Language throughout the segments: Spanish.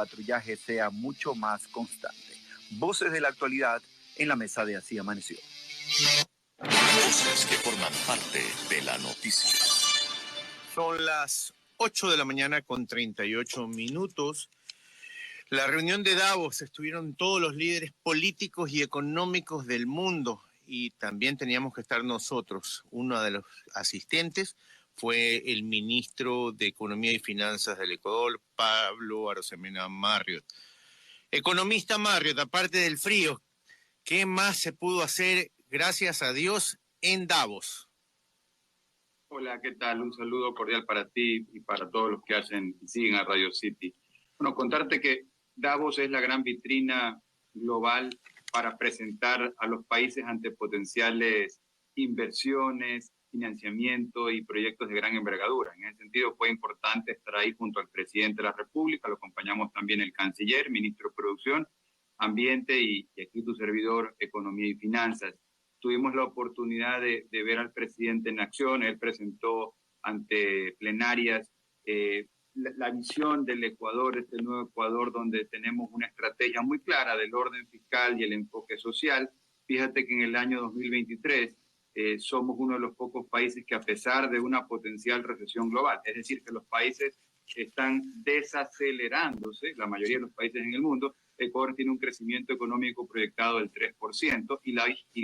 patrullaje sea mucho más constante. Voces de la actualidad en la mesa de Así Amaneció. Voces que forman parte de la noticia. Son las 8 de la mañana con 38 minutos. La reunión de Davos, estuvieron todos los líderes políticos y económicos del mundo y también teníamos que estar nosotros. Uno de los asistentes fue el ministro de Economía y Finanzas del Ecuador, Pablo Arosemena Marriott. Economista Marriott, aparte del frío, ¿qué más se pudo hacer, gracias a Dios, en Davos? Hola, ¿qué tal? Un saludo cordial para ti y para todos los que siguen a Radio City. Bueno, contarte que Davos es la gran vitrina global para presentar a los países ante potenciales inversiones, financiamiento y proyectos de gran envergadura. En ese sentido fue importante estar ahí junto al presidente de la República, lo acompañamos también el canciller, ministro de Producción, Ambiente y aquí tu servidor, Economía y Finanzas. Tuvimos la oportunidad de ver al presidente en acción. Él presentó ante plenarias la visión del Ecuador, este nuevo Ecuador, donde tenemos una estrategia muy clara del orden fiscal y el enfoque social. Fíjate que en el año 2023 somos uno de los pocos países que, a pesar de una potencial recesión global, es decir, que los países están desacelerándose, la mayoría de los países en el mundo, Ecuador tiene un crecimiento económico proyectado del 3% y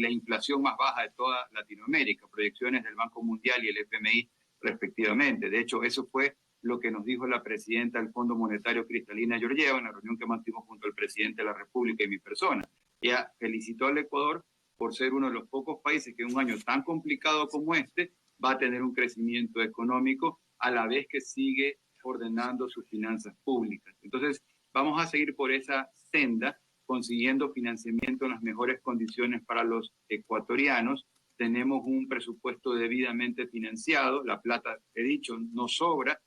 la inflación más baja de toda Latinoamérica, proyecciones del Banco Mundial y el FMI respectivamente. De hecho, eso fue lo que nos dijo la presidenta del Fondo Monetario, Cristalina Georgieva, en la reunión que mantuvimos junto al presidente de la República y mi persona. Ella felicitó al Ecuador por ser uno de los pocos países que en un año tan complicado como este va a tener un crecimiento económico a la vez que sigue ordenando sus finanzas públicas. Entonces, vamos a seguir por esa senda, consiguiendo financiamiento en las mejores condiciones para los ecuatorianos. Tenemos un presupuesto debidamente financiado, la plata, he dicho, no sobra.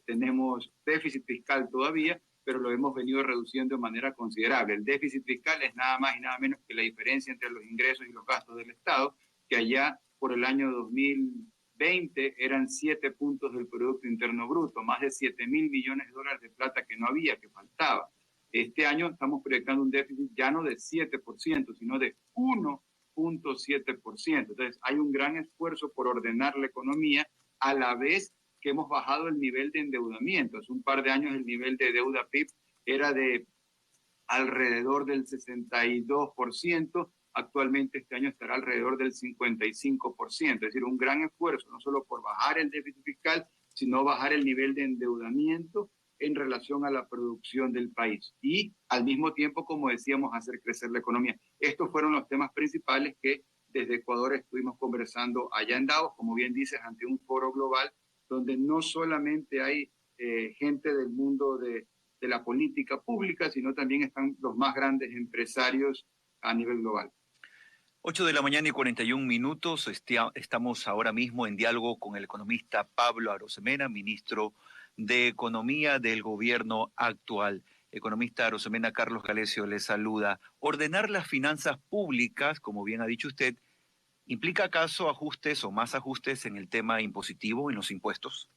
Tenemos déficit fiscal todavía, pero lo hemos venido reduciendo de manera considerable. El déficit fiscal es nada más y nada menos que la diferencia entre los ingresos y los gastos del Estado, que allá por el año 2020 eran 7 puntos del Producto Interno Bruto, más de 7.000 millones de dólares de plata que no había, que faltaba. Este año estamos proyectando un déficit ya no de 7%, sino de 1.7%. Entonces hay un gran esfuerzo por ordenar la economía a la vez que hemos bajado el nivel de endeudamiento. Hace un par de años el nivel de deuda PIB era de alrededor del 62%, actualmente este año estará alrededor del 55%, es decir, un gran esfuerzo, no solo por bajar el déficit fiscal, sino bajar el nivel de endeudamiento en relación a la producción del país. Y al mismo tiempo, como decíamos, hacer crecer la economía. Estos fueron los temas principales que desde Ecuador estuvimos conversando allá en Davos, como bien dices, ante un foro global donde no solamente hay gente del mundo de la política pública, sino también están los más grandes empresarios a nivel global. 8 de la mañana y 41 minutos. Estamos ahora mismo en diálogo con el economista Pablo Arosemena, ministro de Economía del gobierno actual. Economista Arosemena, Carlos Galecio le saluda. Ordenar las finanzas públicas, como bien ha dicho usted, ¿implica acaso ajustes o más ajustes en el tema impositivo, en los impuestos?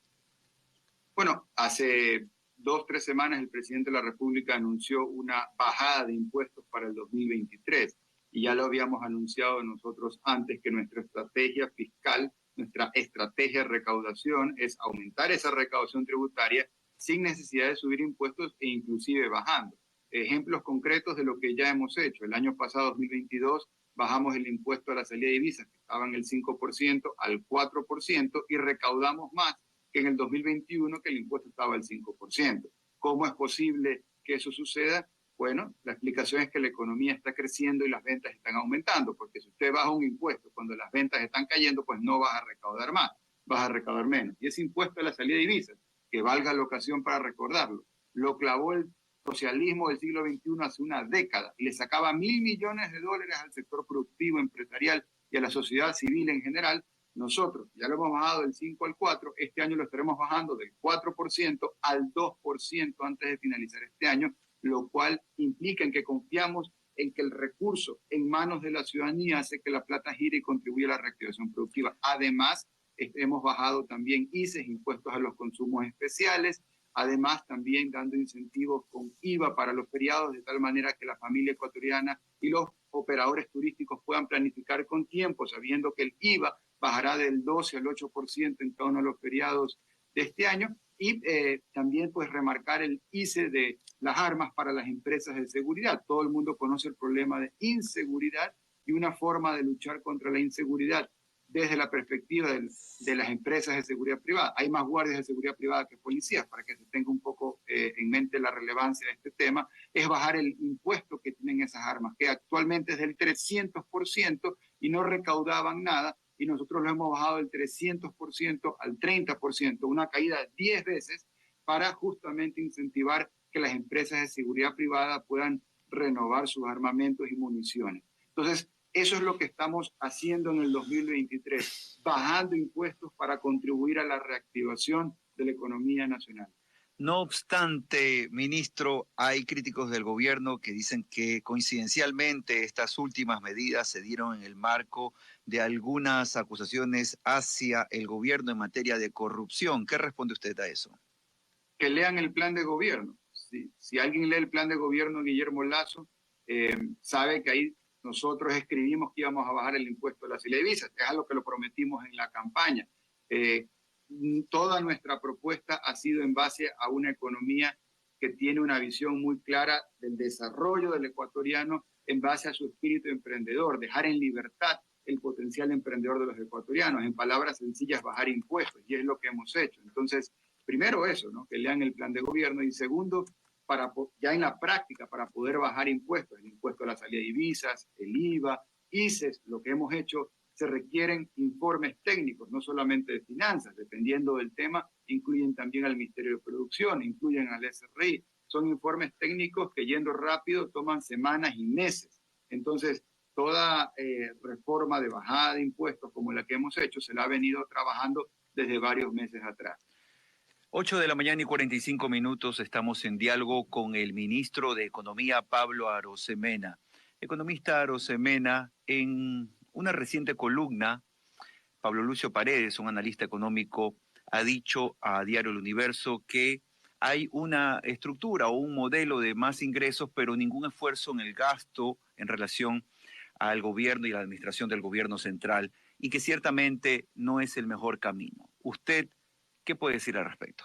Bueno, hace 2-3 semanas el presidente de la República anunció una bajada de impuestos para el 2023 y ya lo habíamos anunciado nosotros antes, que nuestra estrategia fiscal, nuestra estrategia de recaudación es aumentar esa recaudación tributaria sin necesidad de subir impuestos e inclusive bajando. Ejemplos concretos de lo que ya hemos hecho. El año pasado, 2022, bajamos el impuesto a la salida de divisas, que estaba en el 5%, al 4%, y recaudamos más que en el 2021, que el impuesto estaba al 5%. ¿Cómo es posible que eso suceda? Bueno, la explicación es que la economía está creciendo y las ventas están aumentando, porque si usted baja un impuesto cuando las ventas están cayendo, pues no vas a recaudar más, vas a recaudar menos. Y ese impuesto a la salida de divisas, que valga la ocasión para recordarlo, lo clavó el socialismo del siglo XXI hace una década y le sacaba $1.000 millones al sector productivo, empresarial y a la sociedad civil en general. Nosotros ya lo hemos bajado del 5 al 4, este año lo estaremos bajando del 4% al 2% antes de finalizar este año, lo cual implica en que confiamos en que el recurso en manos de la ciudadanía hace que la plata gire y contribuya a la reactivación productiva. Además, hemos bajado también ICES, impuestos a los consumos especiales, además también dando incentivos con IVA para los feriados, de tal manera que la familia ecuatoriana y los operadores turísticos puedan planificar con tiempo, sabiendo que el IVA bajará del 12 al 8% en torno a los feriados de este año, y también pues remarcar el ICE de las armas para las empresas de seguridad. Todo el mundo conoce el problema de inseguridad y una forma de luchar contra la inseguridad desde la perspectiva de las empresas de seguridad privada. Hay más guardias de seguridad privada que policías, para que se tenga un poco en mente la relevancia de este tema, es bajar el impuesto que tienen esas armas, que actualmente es del 300% y no recaudaban nada, y nosotros lo hemos bajado del 300% al 30%, una caída 10 veces, para justamente incentivar que las empresas de seguridad privada puedan renovar sus armamentos y municiones. Entonces, eso es lo que estamos haciendo en el 2023, bajando impuestos para contribuir a la reactivación de la economía nacional. No obstante, ministro, hay críticos del gobierno que dicen que coincidencialmente estas últimas medidas se dieron en el marco de algunas acusaciones hacia el gobierno en materia de corrupción. ¿Qué responde usted a eso? Que lean el plan de gobierno. Si alguien lee el plan de gobierno de Guillermo Lasso, sabe que ahí nosotros escribimos que íbamos a bajar el impuesto de las divisas. Es algo que lo prometimos en la campaña. Toda nuestra propuesta ha sido en base a una economía que tiene una visión muy clara del desarrollo del ecuatoriano en base a su espíritu emprendedor, dejar en libertad el potencial emprendedor de los ecuatorianos, en palabras sencillas, bajar impuestos, y es lo que hemos hecho. Entonces, primero eso, ¿no? Que lean el plan de gobierno, y segundo, ya en la práctica, para poder bajar impuestos, el impuesto a la salida de divisas, el IVA, ICES, lo que hemos hecho, se requieren informes técnicos, no solamente de finanzas, dependiendo del tema, incluyen también al Ministerio de Producción, incluyen al SRI. Son informes técnicos que, yendo rápido, toman semanas y meses. Entonces, toda reforma de bajada de impuestos como la que hemos hecho se la ha venido trabajando desde varios meses atrás. 8:45 a.m, estamos en diálogo con el ministro de Economía, Pablo Arosemena. Economista Arosemena, en una reciente columna, Pablo Lucio Paredes, un analista económico, ha dicho a Diario El Universo que hay una estructura o un modelo de más ingresos, pero ningún esfuerzo en el gasto en relación al gobierno y la administración del gobierno central, y que ciertamente no es el mejor camino. ¿Usted qué puede decir al respecto?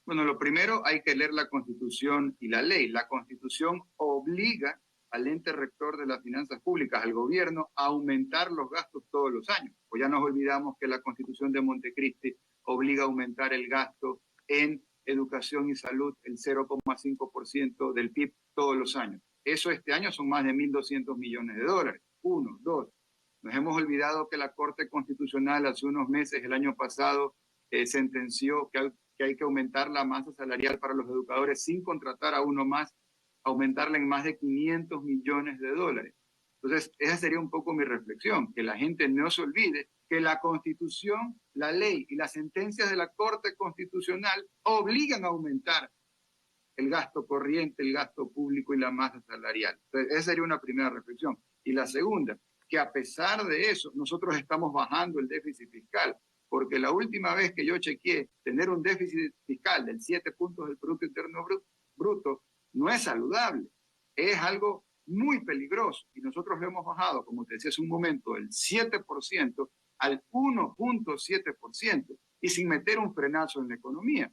Bueno, lo primero, hay que leer la Constitución y la ley. La Constitución obliga al ente rector de las finanzas públicas, al gobierno, a aumentar los gastos todos los años. Pues ya nos olvidamos que la Constitución de Montecristi obliga a aumentar el gasto en educación y salud el 0,5% del PIB todos los años. Eso este año son más de 1.200 millones de dólares. Uno, dos. Nos hemos olvidado que la Corte Constitucional hace unos meses, el año pasado, sentenció que hay que aumentar la masa salarial para los educadores sin contratar a uno más, aumentarla en más de 500 millones de dólares. Entonces, esa sería un poco mi reflexión, que la gente no se olvide que la Constitución, la ley y las sentencias de la Corte Constitucional obligan a aumentar el gasto corriente, el gasto público y la masa salarial. Entonces, esa sería una primera reflexión. Y la segunda, que a pesar de eso, nosotros estamos bajando el déficit fiscal, porque la última vez que yo chequeé, tener un déficit fiscal del 7 puntos del Producto Interno Bruto no es saludable, es algo muy peligroso, y nosotros lo hemos bajado, como te decía hace un momento, del 7% al 1,7%, y sin meter un frenazo en la economía.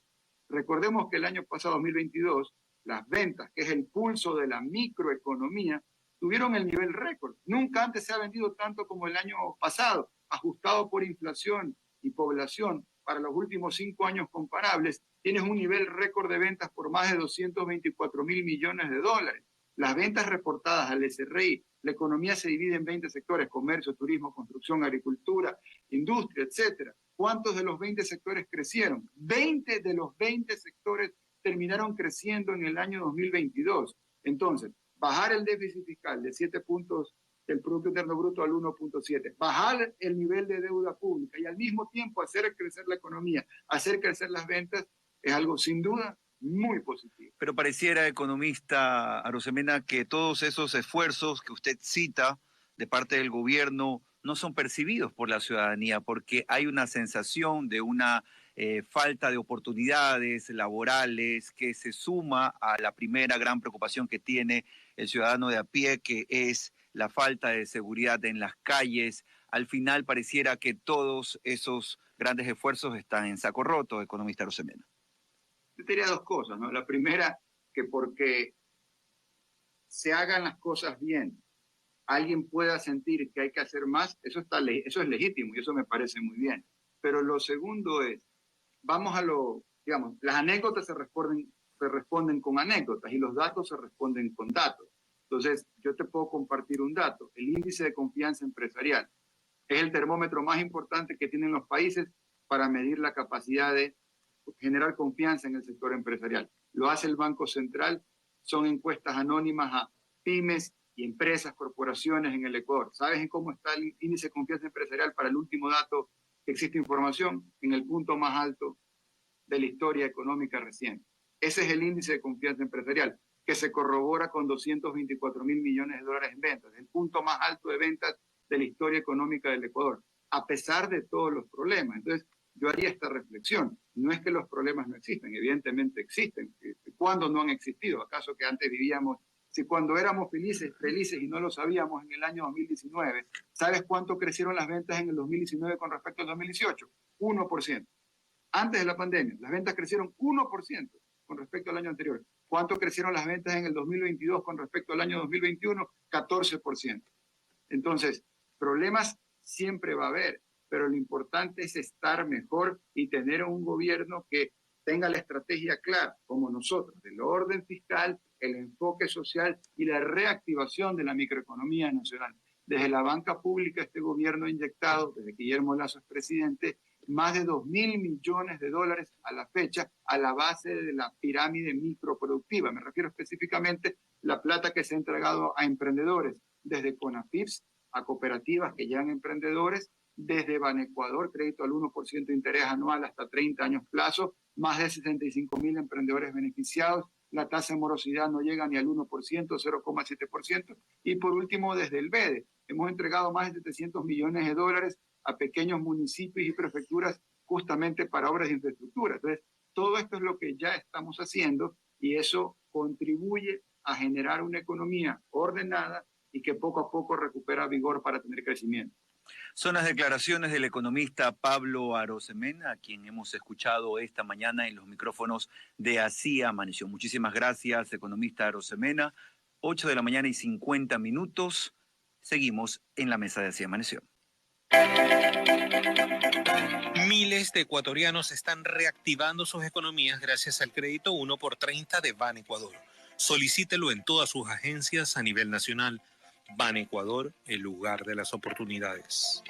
Recordemos que el año pasado, 2022, las ventas, que es el pulso de la microeconomía, tuvieron el nivel récord. Nunca antes se ha vendido tanto como el año pasado, ajustado por inflación y población. Para los últimos 5 años comparables, tienes un nivel récord de ventas por más de 224.000 millones de dólares. Las ventas reportadas al SRI, la economía se divide en 20 sectores: comercio, turismo, construcción, agricultura, industria, etcétera. ¿Cuántos de los 20 sectores crecieron? 20 de los 20 sectores terminaron creciendo en el año 2022. Entonces, bajar el déficit fiscal de 7 puntos del Producto Interno Bruto al 1,7, bajar el nivel de deuda pública y al mismo tiempo hacer crecer la economía, hacer crecer las ventas, es algo sin duda muy positivo. Pero pareciera, economista Arosemena, que todos esos esfuerzos que usted cita de parte del gobierno no son percibidos por la ciudadanía, porque hay una sensación de una falta de oportunidades laborales que se suma a la primera gran preocupación que tiene el ciudadano de a pie, que es la falta de seguridad en las calles. Al final pareciera que todos esos grandes esfuerzos están en saco roto, economista Arosemena. Yo diría dos cosas, ¿no? La primera, que porque se hagan las cosas bien, alguien pueda sentir que hay que hacer más, eso es legítimo y eso me parece muy bien. Pero lo segundo es, vamos a digamos, las anécdotas se responden con anécdotas y los datos se responden con datos. Entonces, yo te puedo compartir un dato. El índice de confianza empresarial es el termómetro más importante que tienen los países para medir la capacidad de generar confianza en el sector empresarial. Lo hace el Banco Central, son encuestas anónimas a pymes y empresas, corporaciones en el Ecuador. ¿Sabes en cómo está el índice de confianza empresarial para el último dato que existe información? En el punto más alto de la historia económica reciente. Ese es el índice de confianza empresarial, que se corrobora con 224.000 millones de dólares en ventas, el punto más alto de ventas de la historia económica del Ecuador, a pesar de todos los problemas. Entonces, yo haría esta reflexión. No es que los problemas no existen, evidentemente existen. ¿Cuándo no han existido? ¿Acaso que antes vivíamos, si cuando éramos felices y no lo sabíamos en el año 2019, ¿sabes cuánto crecieron las ventas en el 2019 con respecto al 2018? 1%. Antes de la pandemia, las ventas crecieron 1% con respecto al año anterior. ¿Cuánto crecieron las ventas en el 2022 con respecto al año 2021? 14%. Entonces, problemas siempre va a haber, pero lo importante es estar mejor y tener un gobierno que tenga la estrategia clara, como nosotros, del orden fiscal, el enfoque social y la reactivación de la microeconomía nacional. Desde la banca pública, este gobierno ha inyectado, desde que Guillermo Lasso es presidente, más de 2.000 millones de dólares a la fecha a la base de la pirámide microproductiva. Me refiero específicamente a la plata que se ha entregado a emprendedores, desde CONAFIPS a cooperativas que llevan emprendedores, desde Banecuador, crédito al 1% de interés anual hasta 30 años plazo, más de 65.000 emprendedores beneficiados, la tasa de morosidad no llega ni al 1%, 0,7%, y por último desde el BEDE, hemos entregado más de 700 millones de dólares a pequeños municipios y prefecturas justamente para obras de infraestructura. Entonces, todo esto es lo que ya estamos haciendo y eso contribuye a generar una economía ordenada y que poco a poco recupera vigor para tener crecimiento. Son las declaraciones del economista Pablo Arosemena, a quien hemos escuchado esta mañana en los micrófonos de Así Amaneció. Muchísimas gracias, economista Arosemena. 8 de la mañana y 50 minutos. Seguimos en la mesa de Así Amaneció. Miles de ecuatorianos están reactivando sus economías gracias al crédito 1x30 de Banecuador. Solicítelo en todas sus agencias a nivel nacional. Banecuador, el lugar de las oportunidades.